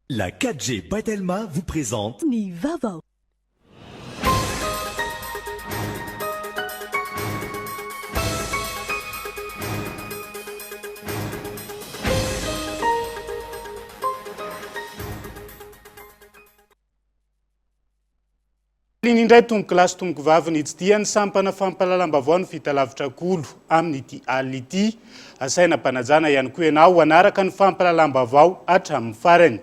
La 4G Patelma vous présente Ni Vaovao. Indray tomboko lasy tomboko vaviny itsidiany sampana fampalalam-baovao ny vita lavitra kolo amin'ity alina ity asaina mpanajana ihany koa ianao anaraka ny fampalalam-baovao hatramin'ny farany.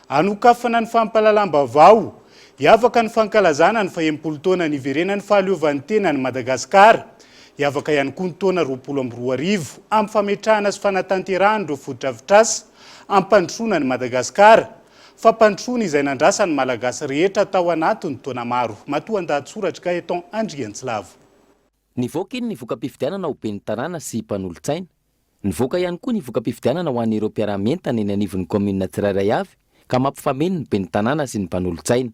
Anokafana ny fampalalam-baovao hiavaka ny fankalazana ny fahempolo taona ny iverenan'ny fahaleovan'ny tena ny Madagasikara, hiavaka ihany koa ny taona 2024 amin'ny fametrahana sy fanatanterahana ireo foto-drafitrasa ampandrosoana ny Madagasikara. Fampandrosoana izay nandrasany malagasy rehetra tao anatiny taona maro. Matoan-dahatsoratra ka eton Andrianatsilavo. Nivoaka iny nivoaka mpifidianana ho ben'ny tanàna sy mpanolo-tsaina. Nivoaka ihany koa nivoaka mpifidianana ho an'ireo mpiara-mientana eny anivon'ny kominina tsirairay avy ka mampifameno ny ben'ny tanàna sy ny mpanolo-tsaina.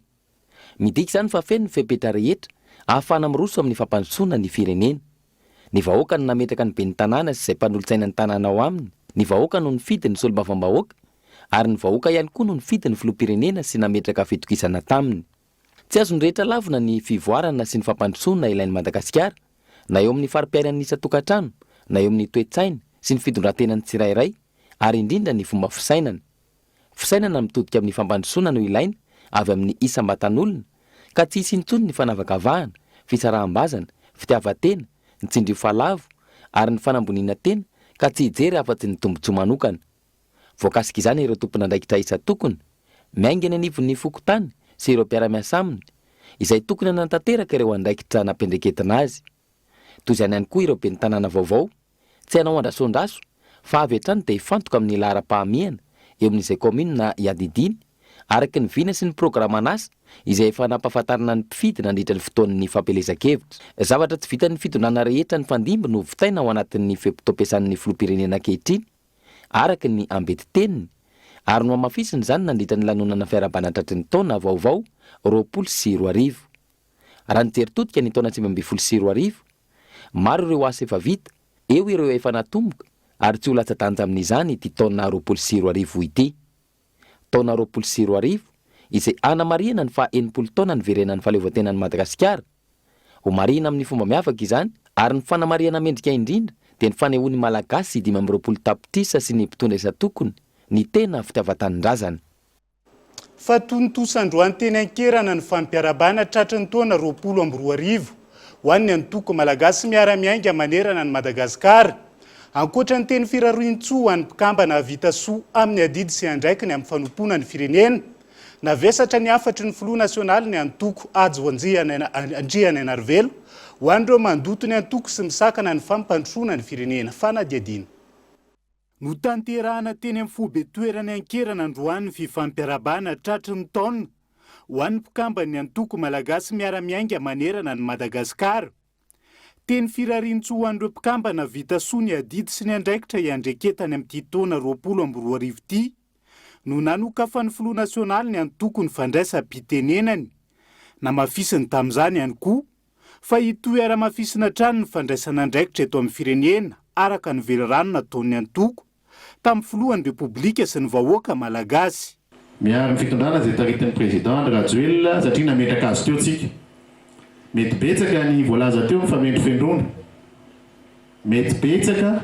Midika izany fa feno ny fepetra rehetra ahafahana miroso amin'ny fampandrosoana ny firenena. Ny vahoaka no nametraka ny ben'ny tanàna sy izay mpanolo-tsaina ny tanàna ao aminy. Ny vahoaka no nifidy ny solombavambahoaka ary ny vahoaka ihany koa no nifidy ny filoham-pirenena sy nametraka fitokisana taminy. Tsy azony rehetra lavina ny fivoarana sy ny fampandrosoana ilain'ny Madagasikara, na eo amin'ny fari-piainan'ny isa-tokantrano, na eo amin'ny toe-tsaina sy ny fitondran-tenan'ny tsirairay, ary indrindra ny fomba fisainana. Fisainana mitodika amin'ny fampandrosoana no ilaina avy amin'ny isam-batan'olona, ka tsy hisy intsony ny fanavakavahana, fisaraham-bazana, fitiavan-tena, ny tsindrio-falavo ary ny fanamboniana tena, ka tsy hijery afa-tsy ny tombotsoa manokana. Voakasika izany ireo tompon'andraikitra isa-tokony, miaingana anivon'ny fokotany sy ireo mpiara-miasa aminy, izay tokony hanantanteraka ireo andraikitra nampendreketina azy. Toy izany ihany koa ireo ben'ny tanàna vaovao, tsy hanao andrasoandraso, fa avy hatrany dia hifantoka amin'ny laharam-pahamehana eo amin'izay komina iadidiny, araka ny vina sy ny programana asa izay efa nampahafantarana ny mpifidy nandritra ny fotoan'ny fampelezan-kevitra. Zavatra tsy vitan'ny fitondrana rehetra ny fandimby no vitaina ao anatin'ny fepetom-piasan'ny filoham-pirenena ankehitriny, araka ny ambeti-teniny, ary no amafisiny izany nandritra ny lanonana fiarabana tratry ny taona vaovao 2024. Raha ny jery-totika ny taona 2024, maro ireo asa efa vita, eo ireo efa natomboka, ary tsy ho latsa-danja amin'izany ity taona 2024 ity. Taona 2024 izay anamarihana ny faha-80 taona ny verenan'ny fahaleovan-tenan'ny Madagasikara. Ho marihana amin'ny fomba miavaka izany, ary ny fanamarihana mendrika indrindra dia ny fanehoan'ny malagasy 520 tapitrisa sy ny mpitondra isa-tokony ny tena fitiavan-tanindrazana. Fatontosan-droan'ny teny ankerana ny fampiarabana tratry ny taona 2024 ho an'ny antoko malagasy miara-miainga manerana ny Madagasikara. Ankoatra ny teny firaroin-tsoa ho an'ny mpikambana vita soa amin'ny adidy sy andraikiny amin'ny fanompoana ny firenena, navesatra ny afatry ny filoha nasionaly ny antoko ajo andriana anarivelo ho an'ireo mandoto ny antoko sy misakana ny fampandrosoana ny firenena fanadiadiana. No tanterahana teny amin'ny fobe toerany ankerana androany fifampiarabana tratry ny taona ho an'ny mpikambany antoko malagasy miara-miainga manerana ny Madagasikara. Teny firarian-tsoa ho an'ireo mpikambana vita soa ny adidy sy ny andraikitra iandreketany amin'ity taona 2024 ity no nanokafan'ny filoha nasionaly ny antoko ny fandraisam-pitenenany. Namafisiny tamin'izany ihany koa fa hitohy ara-mafisina trano ny fandraisana andraikitra eto amin'ny firenena araka ny velirano nataon'ny antoko tamin'ny filohan'ny repoblika sy ny vahoaka malagasy. Miaro ny fitondrana izay taritin'ny président Rajoelina satria nametraka azy teo tsika. Mety betsaka ny voalaza teo famendrofendrona. Mety betsaka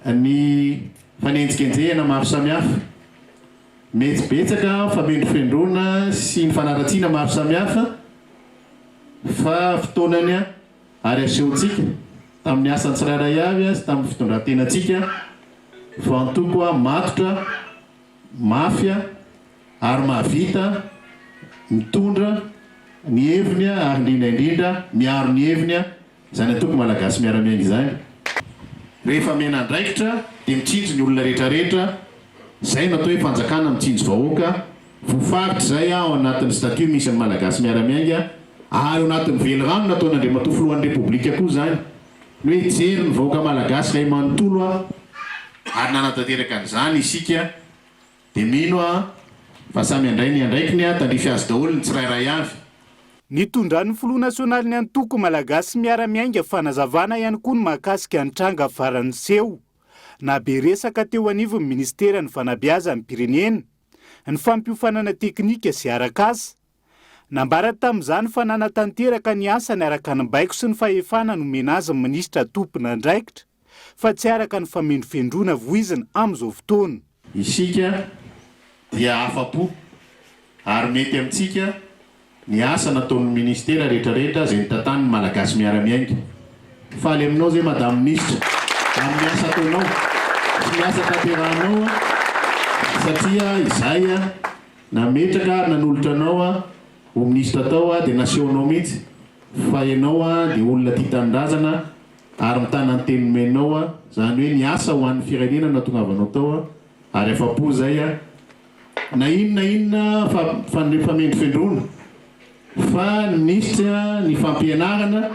ny fanenjikenjehana maro samihafa. Mety betsaka famendrofendrona sy ny fanaratsiana maro samihafa. Fa fotoanany ary asehontsika tamin'ny asan'ny tsirairay avy sy tamin'ny fitondran-tenantsika fa antoko matotra, mafia ary mahavita mitondra ny heviny ary indrindra miaro ny heviny izany antoko malagasy miara-miainga izany. Rehefa mena andraikitra dia mitsinjo ny olona rehetrarehetra, izay natao hoe fanjakana mitsinjo vahoaka, voafaritra izay ao anatin'ny statut misy ny malagasy miara-miainga, ary anatin'ny velirano nataon'Andriamatoa filohan'ny repoblika koa izany. Ny hoe jery ny vahoaka malagasy iray manontolo ary nanatanteraka an'izany isika dia mino fa samy andray ny andraikiny tandrify azy daholo ny tsirairay avy. Nitondran'ny filoha nasionaly ny antoko malagasy miara-miainga fanazavana ihany koa ny mahakasika ny tranga farany seho. Na be resaka teo anivon'ny ministera ny fanabeazan'ny pirenena ny fampiofanana teknika sy araka asa. Nambara tamin'izany fa nanatanteraka ny asa ny araka ny baiko sy ny fahefana nomena azy ny minisitra tompona andraikitra, fa tsy araka ny famendrofendrona voizina amin'izao fotoana. Isika dia afa-po ary mety amintsika ny asa nataon'ny ministera rehetrarehetra izay nitantany ny malagasy miara-miainga. Faly aminao zay madame ministra amin'ny asa ataonao sy ny asa tanterahanao, satria izay nametraka nanolotra anao ho ministra tao dia nasiona mihitsy fa ianao dia olona tia tanindrazana ary mitana ny teny nomenao, zany hoe ny asa ho an'ny firenena natongavanao tao ary afa-po zay na inona famendrofendrona fa ny ministra ny fampianarana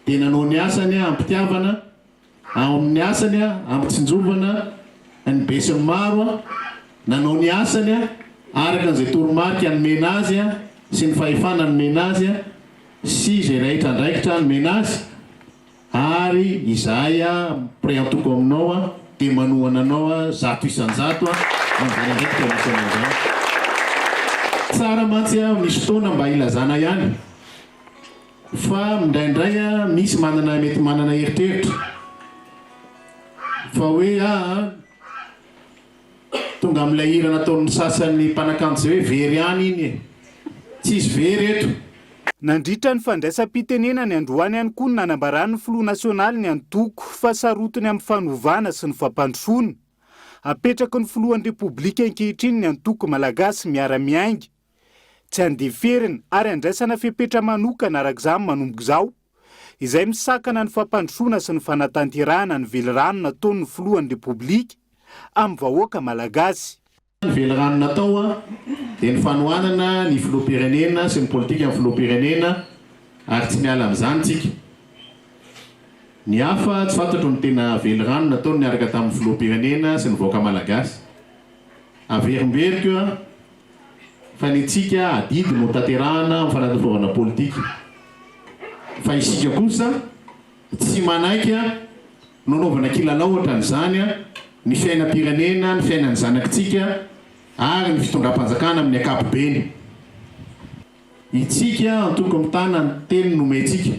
dia nanao ny asany ampitiavana, amin'ny asany ampitsinjovana ny besiny maro, nanao ny asany araka n'izay toromarika nomena azy sy ny fahefana nomena azy sy izay rehetra andraikitra nomena azy, ary izay pré antoko aminao dia manohana anao 100 isan-jato amin'izany ndraikitra misy an'izany. Tsara mantsy misy fotoana mba ilazana ihany, fa mindraindray misy mety manana eritreritra fa hoe tonga amin'ilay hira nataon'ny sasany mpanakanto zay hoe very ihany iny, tsisy very eto. Nandritra ny fandraisam-pitenena ny androany ihany koa ny nanambarany filoha nasionaly ny antoko fa sarotiny amin'ny fanovana sy ny fampandrosoana. Apetraka ny filohan'ny repoblika ankehitriny ny antoko malagasy miara-miainga. Tsy andeferina ary andraisana fepetra manokana arak'izany manomboka izao, izay misakana ny fampandrosoana sy ny fanatanterahana ny velirano nataon'ny filohan'ny repoblika amin'ny vahoaka malagasy. Ny velirano natao dia ny fanohanana ny filoham-pirenena sy ny politika amin'ny filoham-pirenena ary tsy miala amin'izany tsika. Ny hafa tsy fantatro ny tena velirano natao niaraka tamin'ny filoham-pirenena sy ny vahoaka malagasy. Averimberiko fa ny tsika adidy no tanterahana amin'ny fanatafovana politika. Fa isika kosa tsy manaiky nanaovana kilalao ohatran'izany ny fiainam-pirenena, ny fiainan'ny zanakitsika ary ny fitondram-panjakana amin'ny ankapobeny. Itsika antoko mitana ny teny nomentsika,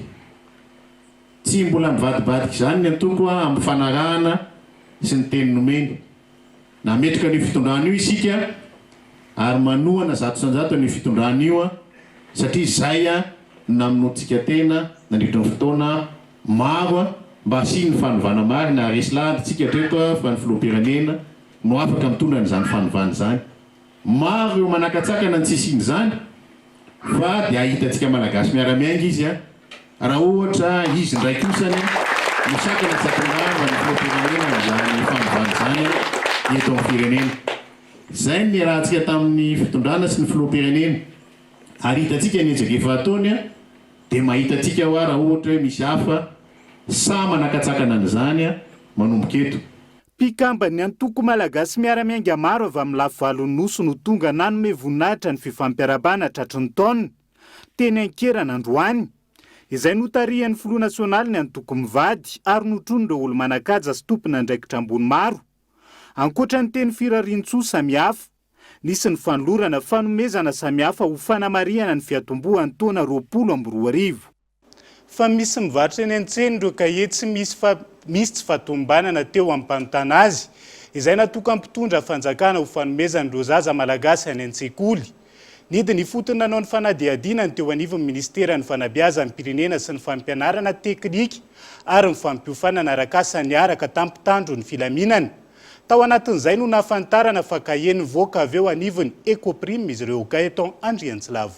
tsy mbola mivadibadika izany ny antoko amin'ny fanarahana sy ny teny nomeny. Nametraka ny fitondrana io isika ary manohana 100 isan-jato ny fitondrana io satria izay namonoantsika tena nandritra ny fotoana maro mba asiany fanovana mary na resy lahaditsika treto fa ny filoham-pirenena no afaka mitondra n'izany fanovana izany. Maro eo manakatsakana ny tsisiny izany fa dia ahitantsika malagasy miara-miainga izy raha ohatra izy ndray kosany misakana tsakonava ny filoham-pirenena n'izany fanovana izany eto amin'ny firenena. Zay ny rahantsika tamin'ny fitondrana sy ny filoham-pirenena ary hitantsika ny ejaka efa ataony dia mahitantsika raha ohatra hoe misy hafa sa manakatsakana n'izany manomboka eto. Mpikambany antoko malagasy miara-miainga maro avy amin'ny lafivalon'ny nosy no tonga nanome voninahitra ny fifampiarabana tratry ny taona teny ankerana androany. Izay notarihan'ny filoha nasionaly ny antoko mivady ary notrony ireo olo manakaja sy tompona andraikitra ambony maro. Ankoatra ny teny firarian-tsoa samihafa, nisy ny fanolorana fanomezana samihafa ho fanamarihana ny fiatombohan'ny taona 2024. Fa misy mivarotra eny an-tsena ireo kahie tsy misy tsy fatombanana teo amin'ny mpanontana azy, izay natoka mpitondra fanjakana ho fanomezana ireo zaza malagasy any an-tsekoly. Nidy ny fotony nanao ny fanadihadiana ny teo anivon'ny ministera ny fanabeazan'ny pirenena sy ny fampianarana teknika ary ny fampiofanana arakasa niaraka tampitandro ny filaminana. Tao anatin'izay no nafantarana fa kahie nivoaka avy eo anivon'ny Ecoprime izy ireo Gaeton Andriantsylavo.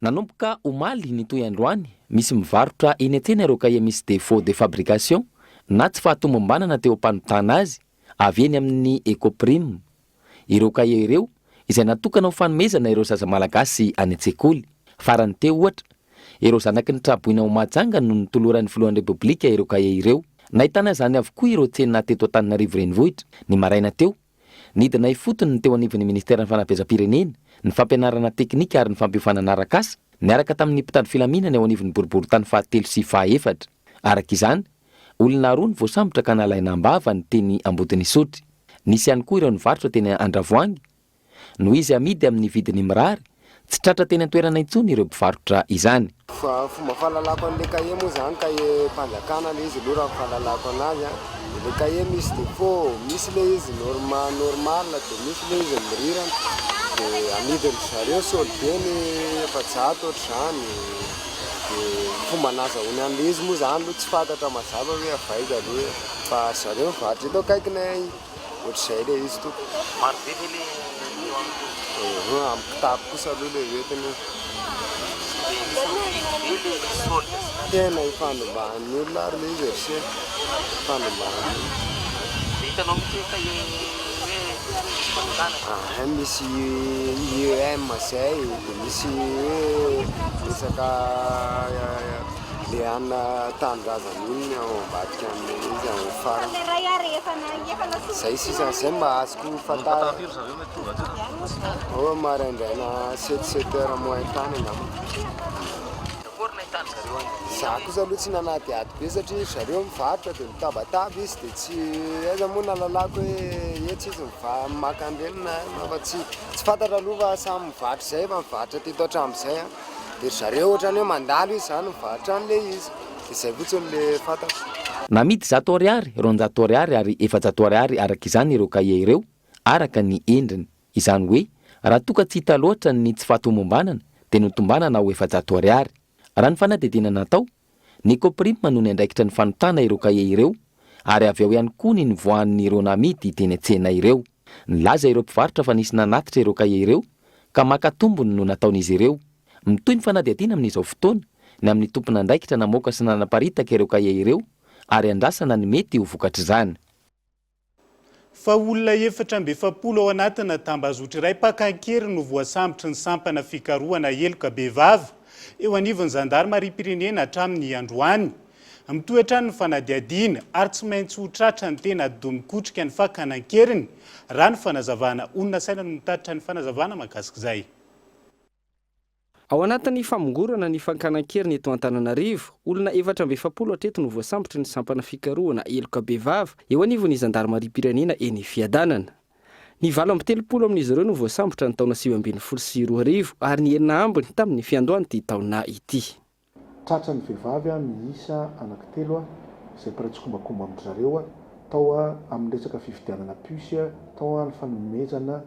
Nanomboka omaly ny toy androany, misy mivarotra eny an-tsena ireo kahie misy défaut de fabrication na tsy fahatomombanana teo ampanotana azy avy eny amin'ny Ecoprime. Ireo kahie ireo izay natokana ho fanomezana ireo zaza malagasy any an-tsekoly. Farany teo ohatra, ireo zanaky ny traboina ho majanga no nitoloran'ny filohan'ny repoblika ireo kahie ireo. Nahitana izany avokoa ireo tsena teto Antananarivo renivohitra. Ny maraina teo, nidina ifotony ny teo anivon'ny ministera ny fanabeazam-pirenena, ny fampianarana teknika ary ny fampiofanana arakasa, niaraka tamin'ny mpitandro filaminana eo anivon'ny boriboritany fahatelo sy fahaefatra. Araka izany, olona roa ny voasambotra ka nalaina ambava ny teny Ambodin'Isotry. Nisy ihany koa ireo nivarotra teny Andravoangy, noho izy amidy amin'ny vidiny mirary tsy tratra teny an-toerana intsony ireo mpivarotra izany. Fomba fahalalako an'le kahie moa zany kahie mpanjakana le izy aloha raha fahalalako anazy a. Le kahie misy défaut, misy le izy normal de misy le izy mirirana de amidiny zareo solideny efajato ohatr'izany. De fomba nazahoany an'le izy moa zany aloha tsy fantatra mazava hoe avaiza aloha fa zareo mivarotra eto akaikinay ohatr'izay le izy to. Maro be le amin'ny kitapo kosa aloha le entiny. Tena ifandimbahan'ny olona ary le izy erisy ifandimbahan'ny. Hitanao mitsika misy IEM zay de misy hoe resaka le ana tanindrazana iny ao ambadika amin'ny izy amin'ny farany. Zay sisa zay mba azoko fantara. Maraindraina 7 heures moins tany angamba. Za kosa aloha tsy nanadiady be satria zareo mivarotra de mitabataba izy de tsy aiza moa nalalako hoe etsy izy maka an'ireny fa tsy fantatra aloha fa samy mivarotra zay fa mivarotra teto hatramin'izay a. De zareo ohatrany hoe mandalo izy zany mivarotra an'le izy de zay fotsiny le fantatra. Namidy 100 ariary, 200 ariary ary 400 ariary araka izany ireo kahie ireo araka ny endriny. Izany hoe raha toka tsy hita loatra ny tsy fahatomombanana dia notombanana ho 400 ariary. Raha ny fanadidina natao, ny Coprima no niandraikitra ny fanotana ireo kahie ireo ary avy eo ihany koa ny nivoahan'ireo namidy teny an-tsena ireo. Nilaza ireo mpivarotra fa nisy nanatitra ireo kahie ireo ka maka tombony no nataon'izy ireo. Mitohy ny fanadihadiana amin'izao fotoana ny amin'ny tompon'andraikitra namoaka sy nanaparitaka ireo kahie ireo ary andrasana ny mety ho vokatra izany. Fa olona 470 ao anatina tambazotra iray mpakankery no voasambotry ny sampana fikarohana heloka Vaovao eo anivon'ny Gendarmerie-pirenena hatramin'ny androany. Mitoetra ny fanadihadiana ary tsy maintsy ho tratra ny tena domikotrika ny fakanankeriny raha ny fanazavana. Olona saina no mitatitra ny fanazavana mahakasika izay. Ao anatin'ny famongorana ny fankanan-keriny eto Antananarivo, olona 470 hatreto no voasambotry ny sampana fikarohana heloka Vaovao eo anivon'ny Gendarmerie-pirenena eny Fiadanana. Ny 7 amin'izy ireo no voasambotra ny taona 2024 ary ny enina ambiny tamin'ny fiandohany ity taona ity. Tratra ny vehivavy miisa anankitelo izay paratsikombakomba amin'ny zareo tao amin'ny resaka fividianana puce tao ny fanomezana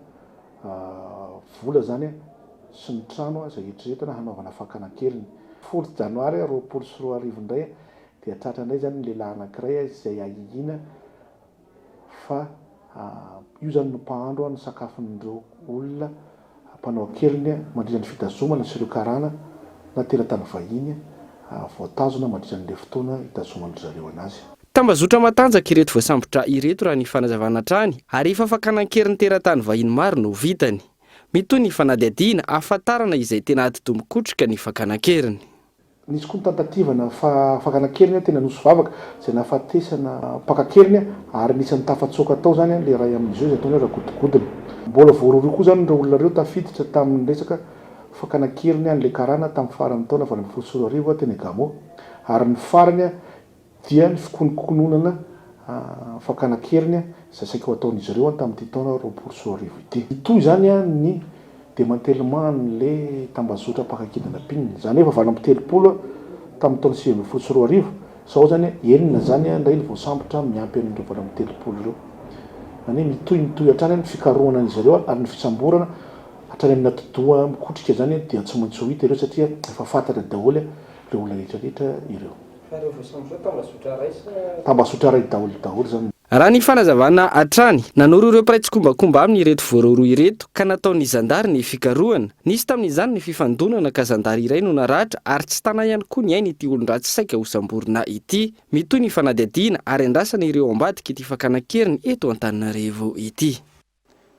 vola zany sy ny trano izay eritreretana hanaovana fakanankeriny. 10 janoary 2024 indray dia tratra indray zany lehilahy anankiray izay ahihina fa io zany no mpahandro ny sakafon'ireo olona mpanao akeriny mandritra ny fitazomana sy ireo karana na teratany vahiny voatazona mandritra n'ilay fotoana hitazomana zareo anazy. Tambazotra matanjaka ireto voasambotra ireto raha ny fanazavana trany ary efa fakanankeriny teratany vahiny maro no vitany. Mitoy ny fanadihadiana ahafantarana izay tena ady domikotrika ny fakanankeriny. Nisy koa tentativana fakanankeriny tena nosy vavaka izay nahafatesana mpakankeriny ary nisy ny tafatsoka tao zany le ray amin'izao izay ataony raha-godigodina. Mbola voarorio koa zany ireo olona ireo tafiditra tamin'ny resaka fakanankeriny an'le karana tamin'ny farany taona 2024 teny Gamo ary ny farany dia ny fikononkononana fakanankeriny izay saika ho ataon'izy ireo tamin'ity taona 2024 ity. Itoy zany ny démantèlement le tambazotra mpankakidana pinina. Zany efa 770 tamin'ny taona 2024 sao zany enina zany indray ny voasambotra miampy amin'ireo 770 ireo. Zany mitohy hatrany ny fikarohana an'izy ireo ary ny fisamborana hatrany amin'ny atodoa mikotrika zany dia tsy maintsy ho hita ireo satria efa fantatra daholo ireo olona rehetrarehetra ireo. Tambazotra ray daholo zany. Raha ny fanazavana hatrany nanoro ireo praitsikombakomba amin'ny ireto voaroro ireto ka nataon'ny zandary ny fikarohana. Nisy tamin'izany ny fifandonana ka zandary iray no naratra ary tsy tana ihany koa ny ainy ity olon-dratsy saika ho samborina ity. Mitoy ny fanadihadiana ary andrasana ireo ambadika ity fakanankeriny eto Antananarivo ity.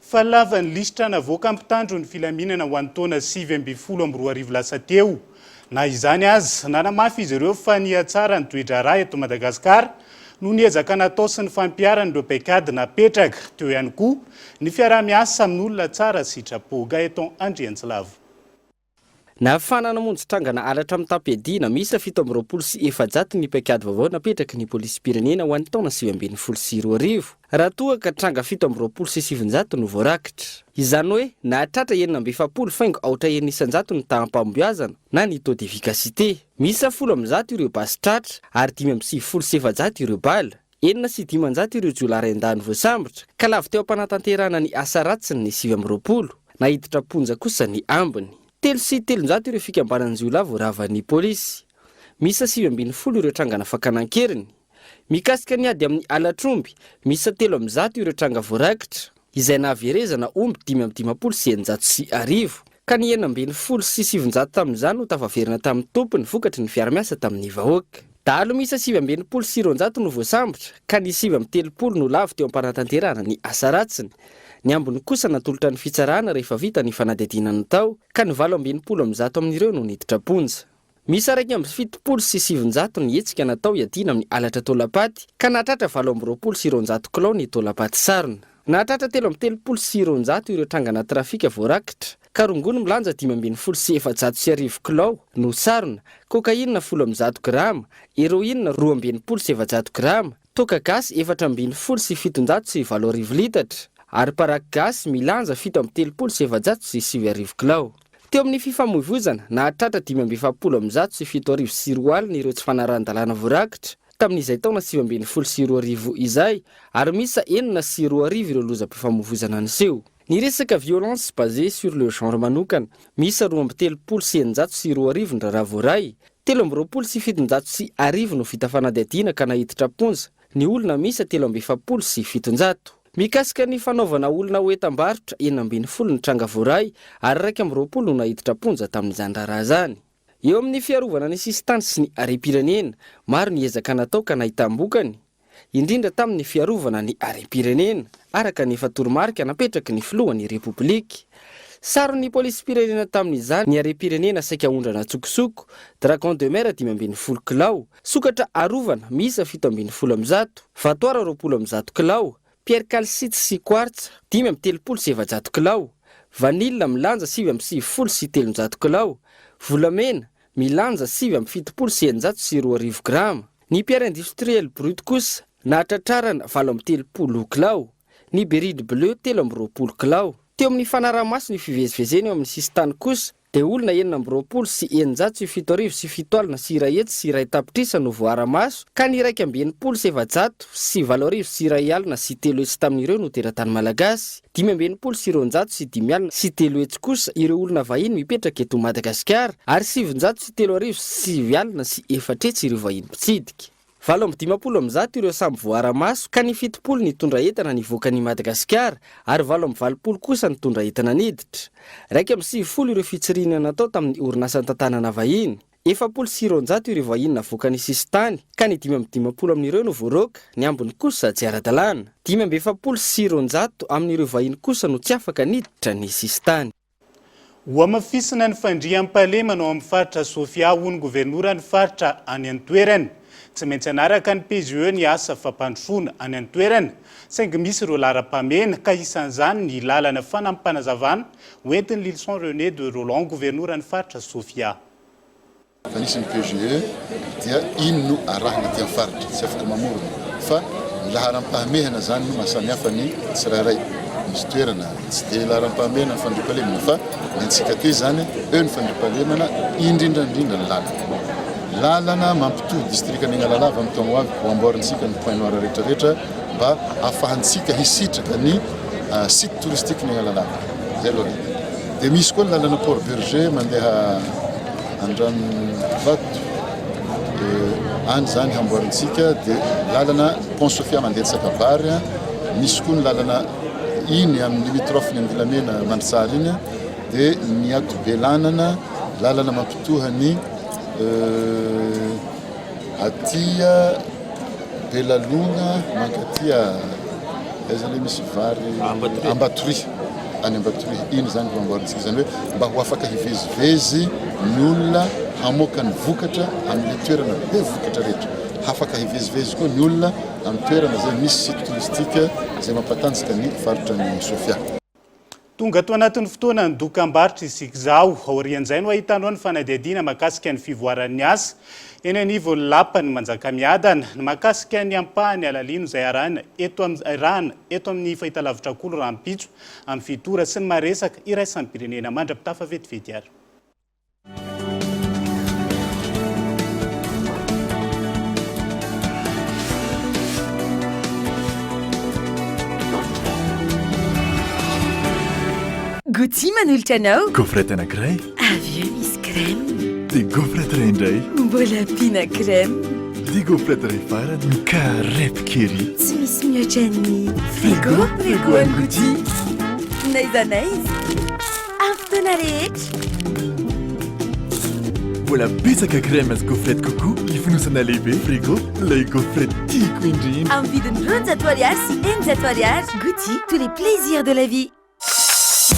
Fa lava ny lisitra navoaka ampitandro ny filaminana ho an'ny taona 2024 lasa teo. Na izany azy nanamafy izy ireo fa nihatsara ny toetra ra eto Madagasikara no niezaka natao sy ny fampiarana ireo paikady napetraka teo ihany koa ny fiarah-miasa amin'olona tsara sy trapoga eto Andriantsilavo. Na afana namonjy trangana alatra amin'ny Tampedina misy 720 ny paikady vaovao napetraky ny polisy pirenena ho an'ny taona 2024. Raha toa ka tranga 720 no voarakitra. Izany hoe nahatratra 720 faingo aotra 900 ny taham-pamboazana na ny taux d'efficacité. Misy 10 ireo basy tratra ary 570 ireo bala. 900 ireo jolary an-dany voasambotra ka lavy teo am-panatanterahana ny asa ratsiny ny 920. Nahiditra ponja kosa ny ambiny. 300 ireo fikambanan'ny voaravan'ny polisy. Misy 720 ireo trangana fakanan-keriny. Mikasika ny ady amin'ny alatromby, misy 300 ireo tranga voarakitra, izay nahaverezana omby 550 ka ny 720 sy 700 tamin'izany no tafaverina tamin'ny tompony vokatry ny fiara-miasa tamin'ny vahoaka. Dahalo misy 720 sy 100 no voasambotra, ka ny 730 no lavy teo am-panatanterahana ny asa ratsiny. Ny ambiny kosa natolotra ny fitsarana rehefa vita ny fanadihadiana natao, ka ny 720 amin'ireo no niditra ponja. Misy 770 sy 700 ny hetsika natao hiadiana amin'ny alatra tolapaty, ka nahatratra 720 sy 100 kilao ny tolapaty sarona. Nahatratra 330 sy 100 ireo trangana trafika voarakitra, ka rongony milanja 520 sy 450 kilao no sarona, kokaina 10 grama, heroïne 220 sy 700 grama, toka gasy 420 sy 700 sy 20 litatra. Ary paraky gasy milanja 730 sy 700 sy 70 kilao. Teo amin'ny fifamoivoizana, nahatratra 570 sy 700 sy 4 alina ireo tsy fanaran-dalàna voarakitra tamin'izay taona 720 sy 2 izay, ary misy 4 sy 2 ireo lozam-pifamoivoizana niseho. Ny resaka violence basée sur le genre manokana, misy 230 sy 900 sy 2 ny raharaha voaray, 320 sy 700 sy 1 no vita fanadihadiana ka nahiditra ponja, ny olona misy 370 sy 700. Mikasika ny fanaovana olona hoentam-barotra 720 ny tranga voaray ary 120 no nahiditra ponja tamin'izany raharaha zany. Eo amin'ny fiarovana ny sistany sy ny harem-pirenena, maro ny ezaka natao ka nahitam-bokany, indrindra tamin'ny fiarovana ny harem-pirenena araka ny fatoromarika napetraky ny filohan'ny repoblika. Saron'ny polisy pirenena tamin'izany ny harem-pirenena saika ondrana tsokosoko, dragon de mer 520 kilao, sokatra arovana misy 720 vatoara 20 kilao, pierre calcite sy quartz 530 sy 700 kilao, vanille milanja 750 sy 300 kilao, volamena milanja 770 sy 100 sy 20 grama. Ny pierre industriel brut kosa nahatratrarana 730 kilao, ny beride bleu 320 kilao. Teo amin'ny fanaramaso ny fivezivezeny eo amin'ny sistany kosa dia olona 720 sy 100 sy 700 sy 7 sy rahetsy sy ray tapitrisa no voara-maso, ka ny 120 sy 700 sy 7 sy ray alina sy 3 hetsy tamin'ireo no teratany malagasy, 520 sy 200 sy 5 alina sy 3 hetsy kosa ireo olona vahiny mipetraka eto Madagasikara, ary 700 sy 3 sy 9 alina sy 4 hetsy ireo vahiny mpitsidika. 720 ireo samby voara-maso, ka ny 70 ny tondra entana nivoakany Madagasikara ary 720 kosa ny tondra entana niditra. 170 ireo fitsirina natao tamin'ny orinasa tantanana vahiny. 70 sy 100 ireo vahiny navoakany sistany, ka ny 520 amin'ireo no voaroka, ny ambiny kosa tsy ara-dalàna. 570 sy 100 amin'ireo vahiny kosa no tsy afaka niditra ny sistany. Ho amafisina ny fandriam-pahalemana ao amin'ny faritra Sofia hono governorany faritra any an-toerana. Tsy maintsy anaraka ny PGE ny asa fampandrosoana any an-toerana, saingy misy ireo lara-pamena ka isan'izany ny lalana fanampanazavana hoentin'ny Lilson René de Roland governorany faritra Sofia. Anisan'ny PGE dia ino no arahana dia faritra tsy afaka mamorona fa ny laharam-pahamehana zany no mahasamihafa ny tsirairay. Misy toerana tsy dia laharam-pahamehana ny fandriam-pahalemana fa ny antsika ty zany eo ny fandriam-pahalemana indrindrandrindra ny lalana mampitohy distrika ny Analalava amin'ny taona avy ho amboarintsika ny point noir rehetrarehetra mba ahafahantsika hisitraka ny site touristique ny Analalava. Zay aloha. Dia misy koa ny lalana Port Berger mandeha Andranovato. Any zany hamboarintsika dia lalana Pont Sofia mandeha Tsakabary, misy koa ny lalana iny amin'ny limitrophe ny Andilamena Mandrisary iny dia ny Akobelanana lalana mampitoha ny atia Belalonga mankatia ezale misy vary Ambatory any Ambatory iny zany famboarintsika zany hoe mba ho afaka hivezivezy ny olona hamoaka ny vokatra amin'ny toerana be vokatra rehetra, afaka hivezivezy koa ny olona amin'ny toerana zay misy site touristique zay mampatanjaka ny faritra ny Sofia. tonga ato anatin'ny fotoana ny dokam-barotra isika izao aorian'izay no ahitanao ny fanadihadiana mahakasika ny fivoaran'ny asa eny anivon'ny lapany manjakamiadana ny mahakasika ny ampahany alalino izay arahana eto amin'ny fahitalavitrak'olo rahampitso amin'ny fitora sy ny maresaka iraisan'ny pirenena mandra-pitafa vetivety ary. Gouty manolotra anao. Gaufrette anankiray. Avy eo misy crème. Dia gaufrette iray indray. Mbola ampiana crème. Dia gaufrette iray farany mikarepy kely. Tsy misy mihoatra ny frigo any Gouty. N'aiza n'aiza. Amin'ny fotoana rehetra. Mbola betsaka crème sy gaufrette coco hifonosana lehibe frigo ilay gaufrette tiako indrindra. Amin'ny vidiny 20 ariary sy 20 ariary. Gouty, tous les plaisirs de la vie.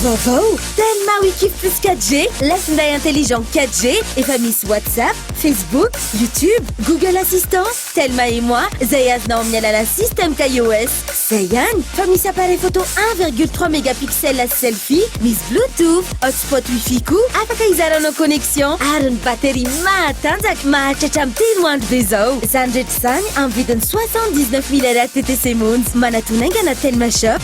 Vaovao, tellement Wiki plus 4G, la findaille intelligent 4G et famille WhatsApp, Facebook, YouTube, Google Assistant, Telma et moi, Zayaz Naomi la système iOS. Zayan, famille appareil photo 1,3 mégapixels la selfie, Miss Bluetooth, hotspot Wi-Fi coup, afaka nos connexions, Aaron batterie matanzak mahatratra am'teloandro be zao. Zany rehetra zany amin'ny vidiny 79 000 ariary TTC Moons, manatonanga Telma Shop.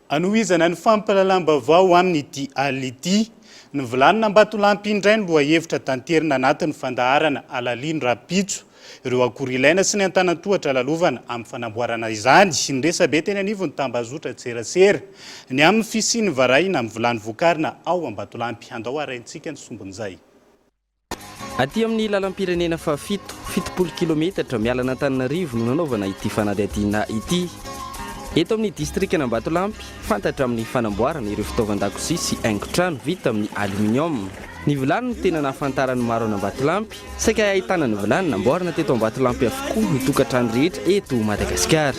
Anohizana ny fampalalam-baovao amin'ity ality ny volanina Ambatolampy indray ny lohahevitra tanterina anatin'ny fandaharana alalino rapitso ireo akora ilaina sy ny antanantohatra lalovana amin'ny fanamboarana izany ny resabe teny anivony tambazotra tserasera ny amin'ny fisiany varahina amin'ny volany vokarina ao Ambatolampy andao araintsika ny sombon'izay. Aty amin'ny lalam-pirenena fa 7 kilometatra mialana Antananarivo no nanaovana ity fanadihadiana ity. Eto amin'ny distrikta Ambatolampy fantatra amin'ny fanamboarana ireo fitaovan-dakozia sy haingon-trano vita amin'ny aluminium. Ny vilany no tena nahafantarany maro any Ambatolampy, saika ahitana ny vilany namboarina teto Ambatolampy avokoa ny tokantrano rehetra eto Madagasikara.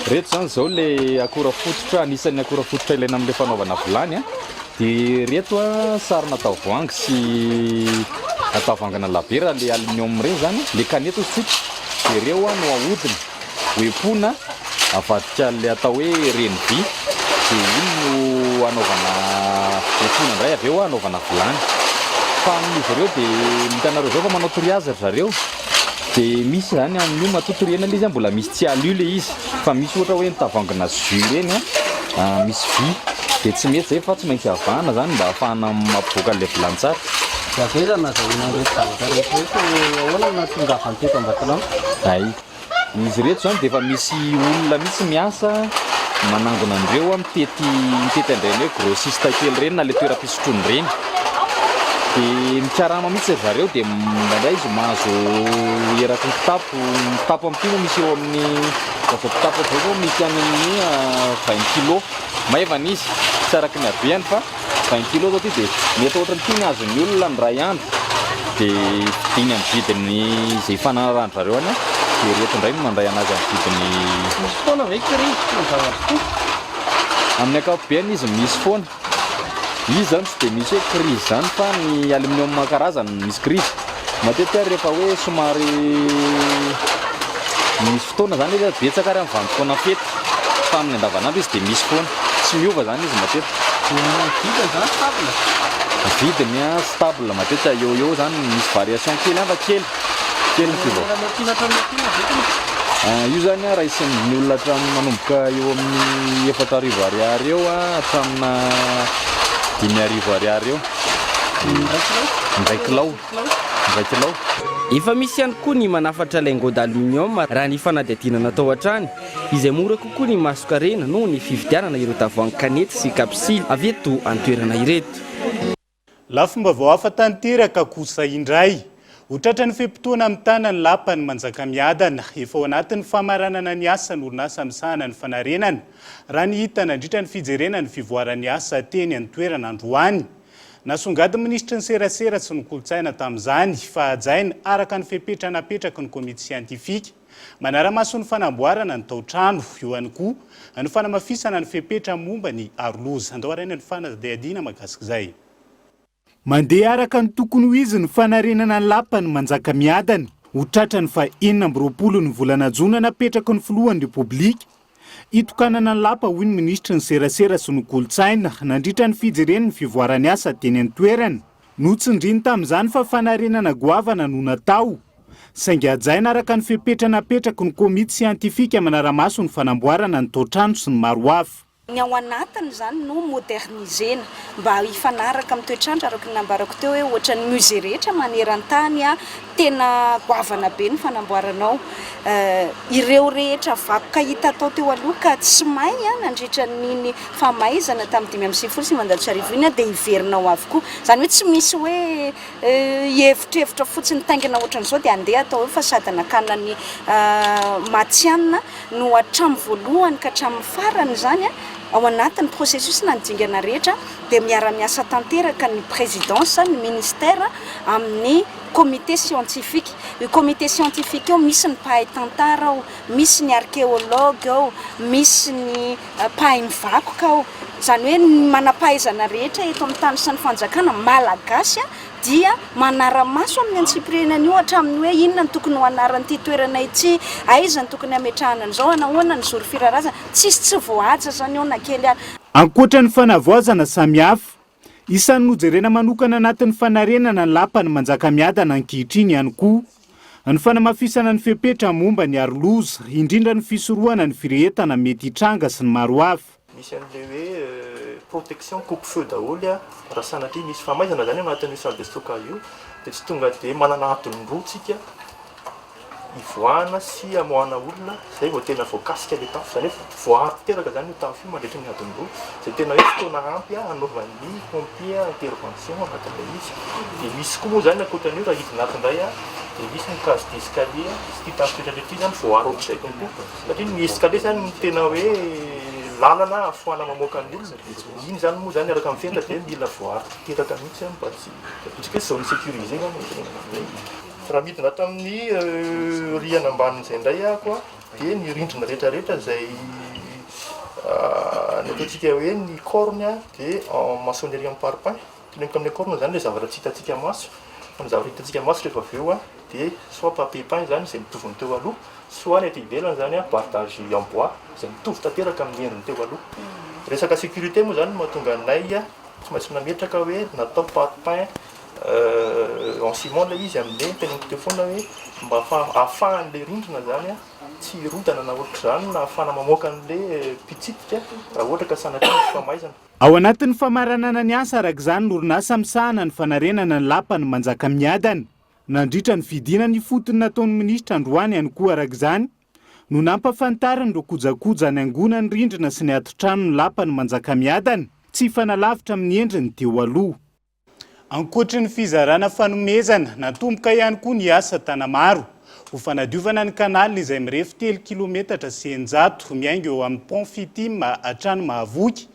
Reto zany zao le akora fototra, anisan'ny akora fototra ilaina amin'ilay fanaovana vilany dia reto sarina tavoahangy sy tavoahangana labera le aluminium ireny zany le kaneta tsotra dia ireo no ahodina hoepona avadika le atao hoe reny vy dia iny no anaovana hoepona indray avy eo anaovana vilany fa amin'izy ireo dia mitanareo zao fa manao toriazy zareo dia misy zany amin'io matotoriana le izy mbola misy tsy alio le izy fa misy ohatra hoe nitavangana jus reny misy vy dia tsy mety zay fa tsy maintsy avahana zany mba ahafahana mampivoaka le vilany tsara. Ay, izy reto zany dia efa misy olona mitsy miasa manangona andreo mitety andrainy hoe grossiste kely reny na le toeram-pisotrony reny dia mikarama mitsy zareo dia mandray izy mahazo eraky ny kitapo amin'ity misy eo amin'ny kitapo avao misy amin'ny 20 kilo maivana izy tsy araky ny habeany fa 20 kilo zao ty dia mety ohatra ny tiany azon'ny olona ny ray andro dia vidiny amin'ny vidiny izay fanarandro zareo any dia reto indray no mandray anazy amin'ny vidiny amin'ny akapobeany izy misy foana. Izy zany tsy dia misy hoe crise zany fa ny aluminium karazany misy crise matetika rehefa hoe somary misy fotoana zany izy betsaka ary amin'ny vanim-potoana fety fa amin'ny andavanandro izy dia misy foana tsy miova zany izy matetika. Vidiny stable matetika eo zany misy variation kely fa kely ny io zany raha isin'ny olona hatramin'ny manomboka eo amin'ny 4 ariary eo hatramina 5 ariary eo. Indray kilao. Efa misy ihany koa ny manafatra laingo d'aluminium raha ny fanadihadiana natao hatrany izay mora kokoa ny masokarena noho ny fividianana ireo tavoahangy kanety sy kapsily avy eto an-toerana ireto. Lafomba hafa tanteraka kosa indray hotratra ny fepitoana amin'ny tanany lapany manjakamiadana efa ao anatin'ny famaranana ny asa ny orinasa misahana ny fanarenana raha ny hita nandritra ny fijerena ny fivoaran'ny asa teny any toerana androany Nasongady ministra ny serasera sy ny kolotsaina tamin'izany fa hajaina araka ny fepetra napetraky ny komity siantifika manara-maso ny fanamboarana ny tao-trano eo ihany koa ny fanamafisana ny fepetra momba ny aroloza andahoaraina ny fanadihadiana mahakasika izay. Mandeha araka ny tokony ho izy ny fanarenana ny lapany manjaka miadana ho tratrany fa 20 ny volana jona napetraky ny filohan'ny repoblika. Itokanana ny lapa hoy ny ministra ny serasera sy ny kolotsaina nandritra ny fijereny ny fivoarany asa teny an-toerana. Notsindriny tamin'izany fa fanarenana goavana no natao. Saingy hajaina araka ny fepetra napetraky ny komity siantifika manara-maso ny fanamboarana ny tao-trano sy ny maro hafa. Ny ao anatiny zany no modernisena mba hifanaraka amin'ny toetrandro araka ny nambarako teo hoe ohatra ny musée rehetra maneran-tany tena goavana be ny fanamboaranao. Ireo rehetra vakoka hita tao teo aloha ka tsy may nandritra niny famaizana tamin'ny 5 dia iverinao avokoa. Zany hoe tsy misy hoe hevitra fotsiny taingina ohatran'izao dia andeha atao hoe fasadana kana ny matianina no hatramin'ny voalohany ka hatramin'ny farany zany ao anatin'ny processus na ny dingana rehetra dia miara-miasa tanteraka ny présidence ny ministère amin'ny comité scientifique. Io comité scientifique io misy ny mpahay tantara ao, misy ny archéologue ao, misy ny mpahay mivakoka ao. Zany hoe manampahaizana rehetra eto amin'ny tany sy ny fanjakana malagasy dia manara-maso amin'ny antsipirenany io hatramin'ny hoe inona ny tokony ho anaran'ity toerana ity, aiza ny tokony hametrahana an'izao, anahoana ny zory firarazana, tsisy tsy voahaja zany ao na kely ary. Ankoatra ny fanavoazana samihafa, isan'ny nojerena manokana anatin'ny fanarenana ny lapany manjaka miadana ankehitriny ihany koa ny fanamafisana ny fepetra momba ny aroloza, indrindra ny fisorohana ny firehetana mety hitranga sy ny maro hafa. Misy an'ilay hoe protection coupe-feu daholo raha sanatria misy famaizana zany anatin'ny salle de stockage io dia tsy tonga dia manana atony roa tsika ivoahana sy amoahana olona zay vao tena voakasika ilay tafo zany hoe voary teraka zany io tafo io mandritra ny atony roa zay tena hoe fotoana ampy anaovan'ny pompier intervention anatin'ilay izy. Dia misy koa moa zany ankoatran'io raha hidina indray dia misy ny case d'escalier sy ity tafo ity zany voary ohatr'izay konkoa satria ny escalier zany tena hoe lalana afoana mamoaka ny olona. Iny zany moa zany araka amin'ny fenda dia mila voary teraka mihitsy mba tsy hoe zone sécurisée raha midina tamin'ny riana ambanin'izay indray koa dia ny rindrina rehetrarehetra izay ny ataontsika hoe ny corne dia en maçonnerie en parpaing. Teneniko amin'ny corne zany ilay zavatra tsy hitantsika maso, fa ny zavatra hitantsika maso rehefa avy eo dia soit papier peint zany izay mitovy ny teo aloha, soit ny aty ivelany zany bardage en bois izay mitovy tanteraka amin'ny endriny teo aloha. Resaka sécurité moa zany mahatonga anay tsy maintsy nametraka hoe natao parpaing en ciment ilay izy amin'ilay teneniko teo foana hoe mba ahafahan'ilay rindrina zany tsy rotana na ohatr'izany na ahafahana mamoaka an'ilay pitsitika raha ohatra ka sanatria misy famaizana. Ao anatin'ny famaranana ny asa araka izany orinasa misahana ny fanarenana ny lapany manjaka miadana. Nandritra ny fidina ny fotony nataon'ny ministra androany ihany koa araka izany no nampafantariny ireo kojakoja ny angona ny rindrina sy ny atotrano ny lapany manjaka miadana tsy fanalavitra amin'ny endriny teo aloha. Ankoatry ny fizarana fanomezana natomboka ihany koa ny asa tanamaro ho fanadiovana ny kanaly izay mirefy 3 kilometatra sy 100 miainga eo amin'ny pont Fitima hatrany Mahavoky.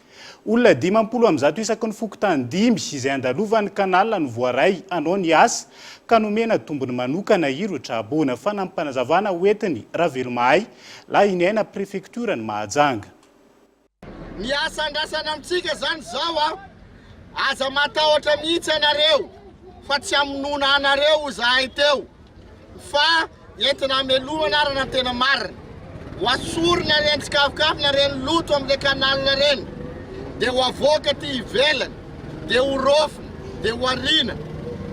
Olona 50 isaky ny fokotany 5 izay andalovan'ny kanalina no voaray anao ny asa ka nomena tombony manokana iro traboana fanampanazavana hoetiny Ravelmahay la inaina prefecture ny Mahajanga. Ny asa andrasana amintsika zany zao aza matahotra mihitsy anareo fa tsy amonona anareo zahay teo fa entina amelohana arana tena marina ho asorina reny tsikafokafona reny loto amin'ilay kanalina reny dia ho avoaka ty ivelany dia ho rofina dia ho arina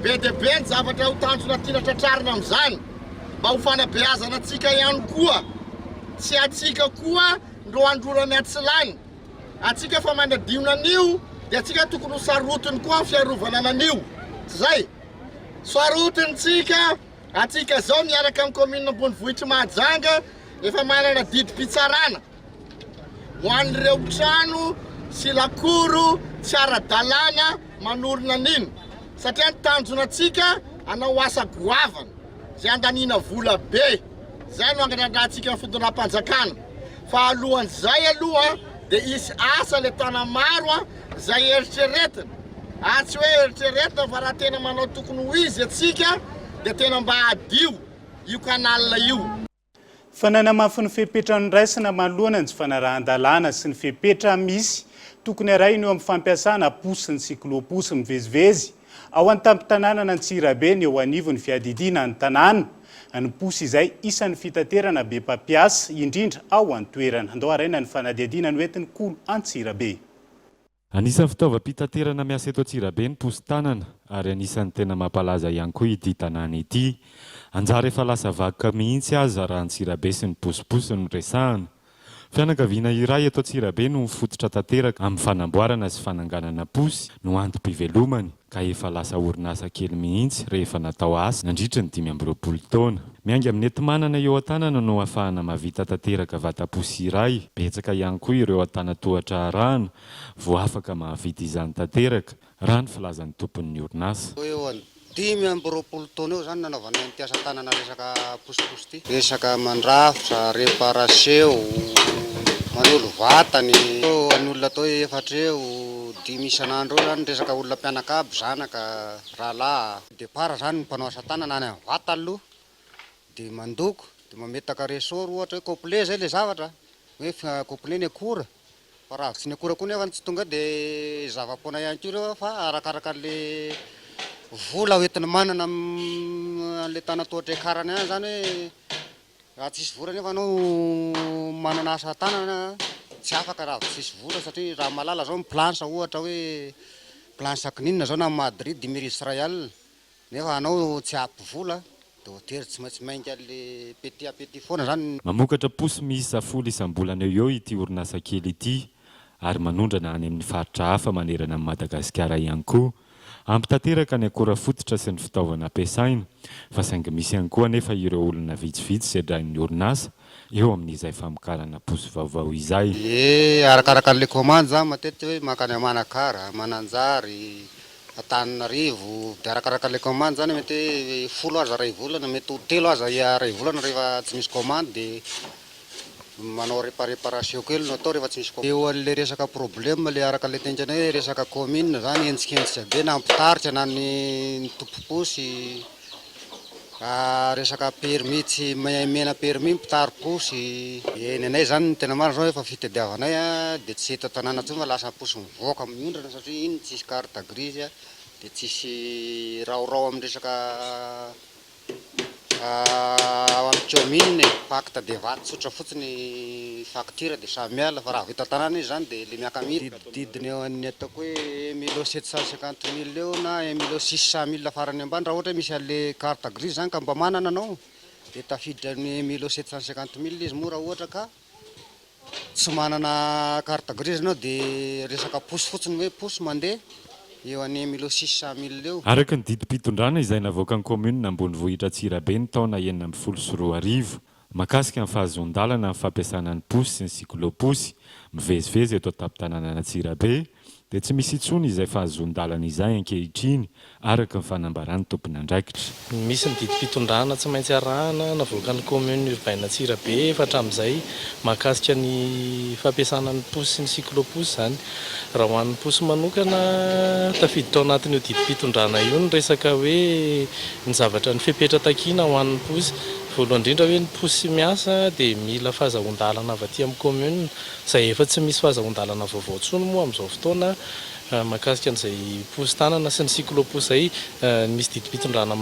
be dia be ny zavatra ho tanjona tiana tratrarina amin'izany mba ho fanabeazana atsika ihany koa tsy atsika koa ndo androra miatsilany atsika fa manadiona an'io dia atsika tokony ho sarotiny koa fiarovana an'io zay sarotintsika atsika zao miaraka amin'ny commune Ambonivohitra Mahajanga efa manana didim-pitsarana ho an'ireo trano sy lakoro tsy ara-dalàna manorina an'iny satria ny tanjona atsika anao asa goavana zay andaniana vola be zay no angadrandratsika ny fidonam-panjakana fa alohan'izay aloha dia isy asa le tanamaro zay eritreretina Tsy hoe eritreretina fa raha tena manao tokony ho izy atsika dia tena mba adio io kanalina io. Fananamafy ny fepetra ny raisina manoloana ny fanarahan-dalàna sy ny fepetra misy tokony arainy eo amin'ny fampiasana posy ny siklôposy mivezivezy ao an-tampon-tanàna Antsirabe ny eo anivo ny fiadidiana ny tanàna. Ny posy izay isan'ny fitaterana be mpampiasa indrindra ao an-toerana. Andao araina ny fanadihadiana ny oentin'ny Kolo Antsirabe. Anisan'ny fitaovam-pitaterana miasa eto Antsirabe ny posy tanana ary anisan'ny tena mampalaza ihany koa ity tanàna ity. Anjara efa lasa vakoka mihitsy aza raha Antsirabe sy ny posiposy no resahana. Fianakaviana iray eto Antsirabe no fototra tanteraka amin'ny fanamboarana sy fananganana posy no antom-pivelomany ka efa lasa orinasa kely mihitsy rehefa natao asa nandritra ny 5 taona. Mianga amin'ny enti-manana eo an-tanana no ahafahana mahavita tanteraka vata-posy iray. Betsaka ihany koa ireo an-tana tohatra arahana vao afaka mahavita izany tanteraka raha ny filazan'ny tompon'ny orinasa. 5 taona eo zany nanaovana ny asa tanana resaka posiposy ity. Resaka mandrafitra, reparaseo, manolo vatany, ny olona atao efatra eo, 5 isan'andro eo zany resaka olona mpianakavy, zanaka, rahalahy. Depart zany ny mpanao asa tanana any amin'ny vata aloha, dia mandoko, dia mametaka resort ohatra hoe complet zay le zavatra, hoe complet ny akora. Fa raha tsy ny akora koa nefa tsy tonga dia zava-poana ihany koa ireo fa arakaraka le vola hoentina manana amin'le tana tohatra ekarany any zany hoe raha tsisy vola nefa anao manana asa tanana tsy afaka raha tsisy vola satria raha malala zao planche ohatra hoe planche kininina zao na Madrid 1000 Israel nefa anao tsy ampy vola dia hotery tsy maintsy mainka le petit foana zany. Mamokatra posy miisa 10 isam-bolana eo ity orinasa kely ity ary manondrana any amin'ny faritra hafa manerana amin'ny Madagasikara ihany koa. Ampitateraka ny akora fototra sy ny fitaovana ampiasaina fa saingy misy ihany koa nefa ireo olona vitsivitsy sedrain'ny orinasa eo amin'izay famokarana posy vaovao izay. Arakaraka le commande zany matetika hoe makany Manakara, Mananjary, Antananarivo, dia arakaraka le commande zany mety 10 aza ray volana, mety 3 aza ray volana rehefa tsy misy commande dia manao réparation kely no atao rehefa tsy misy commande. Eo an'le resaka problème le araka le tenjanay resaka commune zany entsikentsikya be na ampitaritra na ny tompo-posy, resaka permis tsy mena permis mpitary posy. Nenay zany tena maro zao efa fitadiavanay dia tsy eto tanàna intsony fa lasa posy mivoaka miondrana satria iny tsisy carte grise dia tsisy raorao amin'ny resaka commune pacte de vente tsotra fotsiny facture dia samy miala fa raha vita tanàna izy zany dia le miakamity didiny eo an'ny ataoko hoe 1 750 000 eo na 1 600 000 farany ambany raha ohatra misy an'le carte grise zany ka mba manana anao dia tafiditra ny 1 750 000 izy mora ohatra ka tsy manana carte grise anao dia resaka posy fotsiny hoe posy mandeha eo an'ny 1 600 000 eo. Araka ny didim-pitondrana izay navoaka ny commune ambony vohitra Antsirabe ny taona 1994 mahakasika ny fahazon-dalana amin'ny fampiasana ny posy sy ny siklôposy mivezivezy eto an-tampon-tanàna Antsirabe dia tsy misy intsony izay fahazon-dalana izay ankehitriny araka ny fanambarany tompony andraikitra. Misy ny didim-pitondrana tsy maintsy arahana navoaka ny commune urbaine Antsirabe fa hatramin'izay mahakasika ny fampiasana ny posy sy ny siklôposy zany. Raha ho an'ny posy manokana tafiditra ao anatin'io didim-pitondrana io ny resaka hoe ny zavatra ny fepetra takiana ho an'ny posy. Voalohany indrindra hoe ny posy miasa dia mila fahazahon-dalana avy aty amin'ny commune izay efa tsy misy fahazahon-dalana vaovao intsony moa amin'izao fotoana mahakasika an'izay posy tanana sy ny siklôposy izay misy didim-pitondrana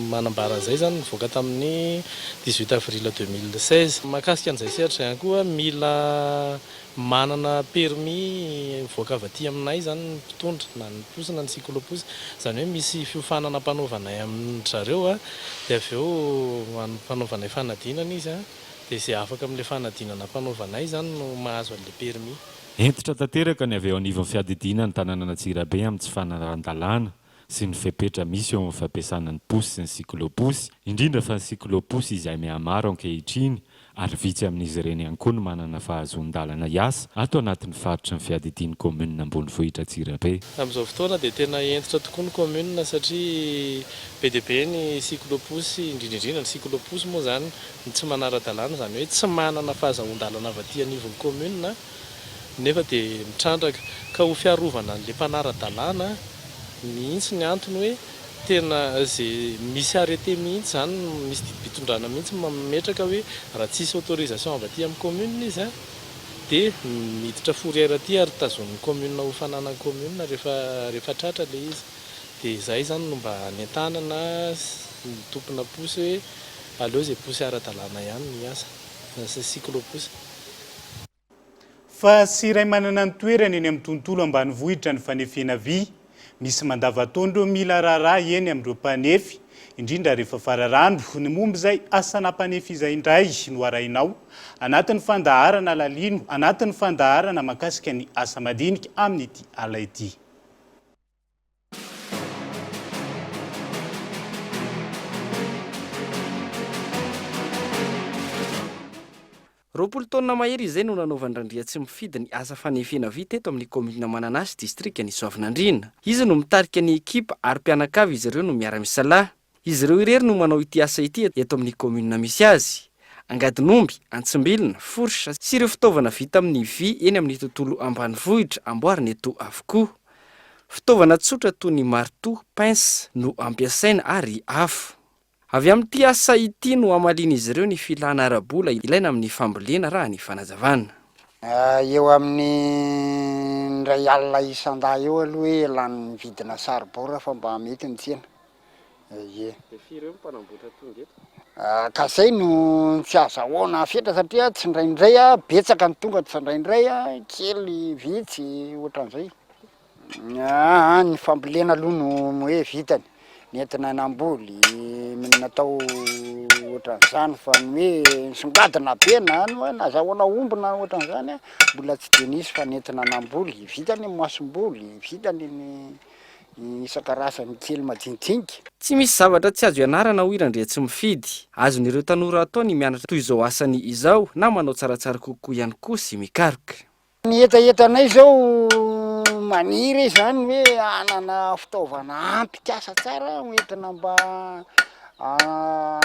manambara an'izay zany nivoaka tamin'ny 18 avril 2016. Mahakasika an'izay sehatra ihany koa mila manana permis voaka avy aty aminay zany mpitondra na ny posy na ny siklôposy zany hoe misy fiofanana mpanaovanay amin'ny zareo dia avy eo mpanaovanay fanadinana izy dia izay afaka amin'ilay fanadinana mpanaovanay zany no mahazo an'ilay permis. Entitra tanteraka ny avy eo anivon'ny fiadidiana ny tanàna Antsirabe amin'ny tsy fanaran-dalàna sy ny fepetra misy eo amin'ny fampiasana ny posy sy ny siklôposy indrindra fa ny siklôposy izay mihamaro ankehitriny ary vitsy amin'izy ireny ihany koa no manana fahazon-dalana iasa ato anatin'ny faritra ny fiadidiany commune ambony vohitra Antsirabe. Amin'izao fotoana dia tena entitra tokoa ny commune satria be dia be ny siklôposy indrindrindrindra ny siklôposy moa zany tsy manara-dalàna zany hoe tsy manana fahazahon-dalana avy aty anivon'ny commune nefa dia mitrandraka ka ho fiarovana an'ilay mpanara-dalàna mihitsy ny antony hoe tena zay misy arrêté mihitsy zany misy didim-pitondrana mihitsy mametraka hoe raha tsisy autorisation avy aty amin'ny commune izy dia miditra fourrière aty ary tazon'ny commune ho fananany commune rehefa tratra le izy dia izay zany no mba anentana na tompona posy hoe aleo izay posy ara-dalàna ihany ny asa sy cyclo-posy. Fa sy iray manana ny toerana eny amin'ny tontolo ambanivohitra ny fanefena vy, misy mandavataona mila raharaha eny amin'ireo mpanefy, indrindra rehefa fararano. Ny momba izay asana mpanefy izay indray no arahinao anatin'ny fandaharana lalino, anatin'ny fandaharana makasika ny asa madinika amin'ity ala ity. Roapolo taona mahery izay no nanaovan'ny Randria tsy mifidy ny asa fanefena vy teto amin'ny komina Mananasy distrika ny Soavinandriana. Izy no mitarika ny ekipa ary mpianakavy izy ireo no miara-misalahy. Izy ireo irery no manao ity asa ity eto amin'ny komina misy azy. Angadin'omby, antsimbilina, forsy sy ireo fitaovana vita amin'ny vy eny amin'ny tontolo ambanivohitra amboarina eto avokoa. Fitaovana tsotra toy ny marteau, pince no ampiasaina ary afo. Avy amin'ity asa ity no amaliana izy ireo ny filana ara-bola ilaina amin'ny fambolena raha ny fanazavana. Eo amin'ny ndray alina isan-da eo aloha hoe lany vidina saribao fa mba mety ny tsena. Ie. Firy eo mpanamboatra tonga eto? Ka izay no tsy azahoana fetra satria tsy indraindray betsaka ny tonga tsy indraindray kely vitsy ohatran'izay. Ny fambolena aloha no hoe vitany. Nentina anamboly natao ohatran'izany fa ny hoe songadina be na nazahoana omby na ohatran'izany mbola tsy dia nisy fa nentina anamboly vitany ny masom-boly vitany ny isan-karazany kely madinidinika. Tsy misy zavatra tsy azo ianarana hoy Randria tsy mifidy. Azon'ireo tanora atao ny mianatra toy izao asany izao na manao tsaratsara kokoa ihany koa sy mikaroka. Ny etaetanay izao maniry zany hoe anana fitaovana ampy-kasa tsara hoentina mba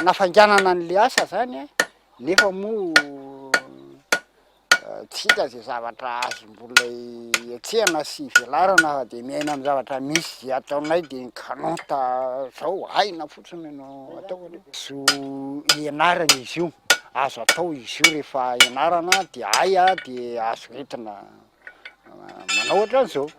nafanganana an'le asa zany nefa moa tsy hita zay zavatra azo mbola etsehana sy velarana dia miaina amin'ny zavatra misy zay ataonay dia ny kanota zao haina fotsiny no atao. So ianarana izy io azo atao izy io rehefa ianarana dia aya dia azo entina manao ohatran'izao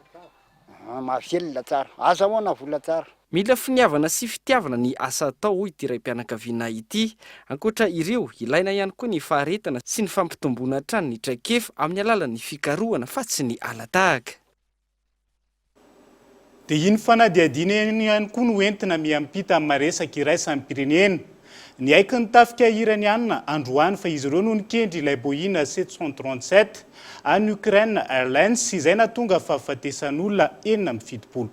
mahavelona tsara azahoana vola tsara. Mila finiavana sy fitiavana ny asa atao hoy ity raim-pianakaviana ity. Ankoatra ireo ilaina ihany koa ny faharetana sy ny fampitomboana hatrany ny traikefa amin'ny alalan'ny fikarohana fa tsy ny alatahaka. Dia iny fanadihadiana ihany koa no entina miampita amin'ny maresaka iraisan'ny pirenena. Ny aiky ny tafika irany anina androany fa izy ireo no nikendry ilay Boeing 737 any Ukraine Airlines izay nahatonga fahafatesan'olona 770.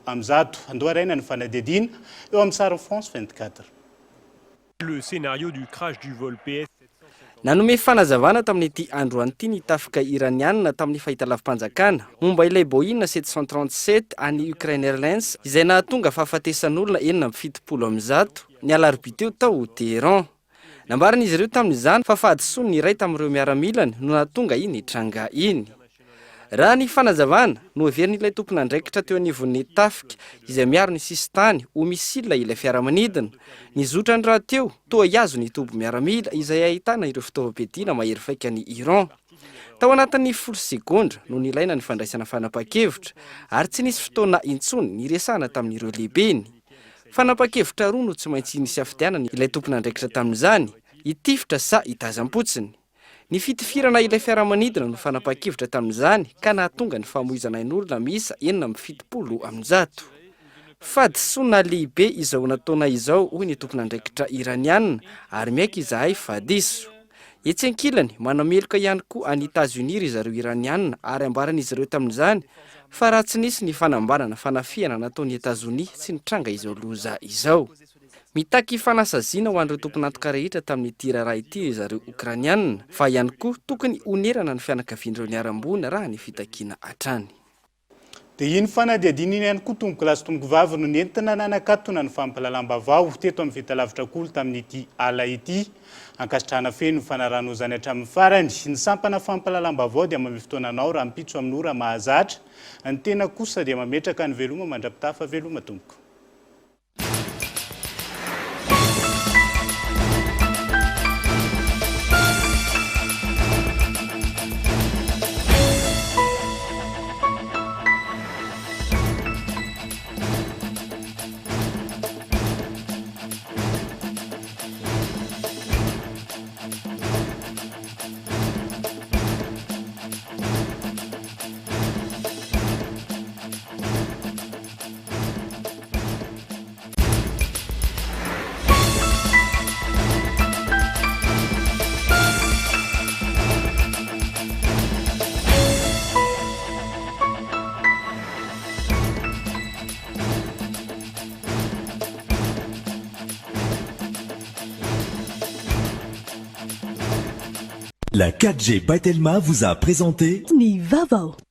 Andao araina ny fanadihadiana eo amin'ny sary France 24. Le scénario du crash du vol PS Nanome fanazavana tamin'ity androany ity ny tafika iranianina tamin'ny fahitalavim-panjakana momba ilay Boeing 737 any Ukraine Airlines izay nahatonga fahafatesan'olona 770 ny alarobia teo tao Teheran. Nambaran'izy ireo tamin'izany fa fahadisoany ny iray tamin'ireo miaramilany no nahatonga iny tranga iny. Raha ny fanazavana no averin'ilay tompon'andraikitra teo anivon'ny tafika izay miaro ny sistany ho misila ilay fiaramanidina. Ny zotrany raha teo toa iazo ny tobo miaramila izay ahitana ireo fitaovam-piadiana mahery vaika ny Iran. Tao anatin'ny 10 segondra no nilaina ny fandraisana fanapa-kevitra ary tsy nisy fotoana intsony niresahana tamin'ireo lehibeny. Fanapa-kevitra roa no tsy maintsy nisy afidianana ilay tompon'andraikitra tamin'izany, hitifitra sa hitazam-potsiny. Ny fitifirana ilay fiaramanidina no fanapa-kevitra tamin'izany ka nahatonga ny famoizana ain'olona miisa 770. Fadisoana lehibe izao nataona izao hoy ny tompon'andraikitra iranianina ary miaiky izahay fadiso. Etsy ankilany manameloka ihany koa any États-Unis ry zareo iranianina ary ambaran'izy ireo tamin'izany fa raha tsy nisy ny fanambarana fanafiana nataon'ny États-Unis sy ny tranga izao loza izao. Mitaky fanasaziana ho an'ireo tompon'antoka rehetra tamin'ity raharaha ity zareo Ukrainianina fa ihany koa tokony onerana ny fianakavian'ireo niarambony raha ny fitakiana hatrany. dia iny fanadihadina iny ihany koa tomboko lasy tomboko vavy no nentina nanakatona ny fampalalam-bavao teto amin'ny vitalavitra kolo tamin'ity ala ity ankasitrahana feno fanaranozany hatramin'ny farany ny sampana fampalalam-bavao dia mamy fotoananao raha mpitso amin'ny ora mahazatra ny tena kosa dia mametraka ny veloma mandrapitafa veloma tompoko. La 4G by Telma vous a présenté Ni Vaovao.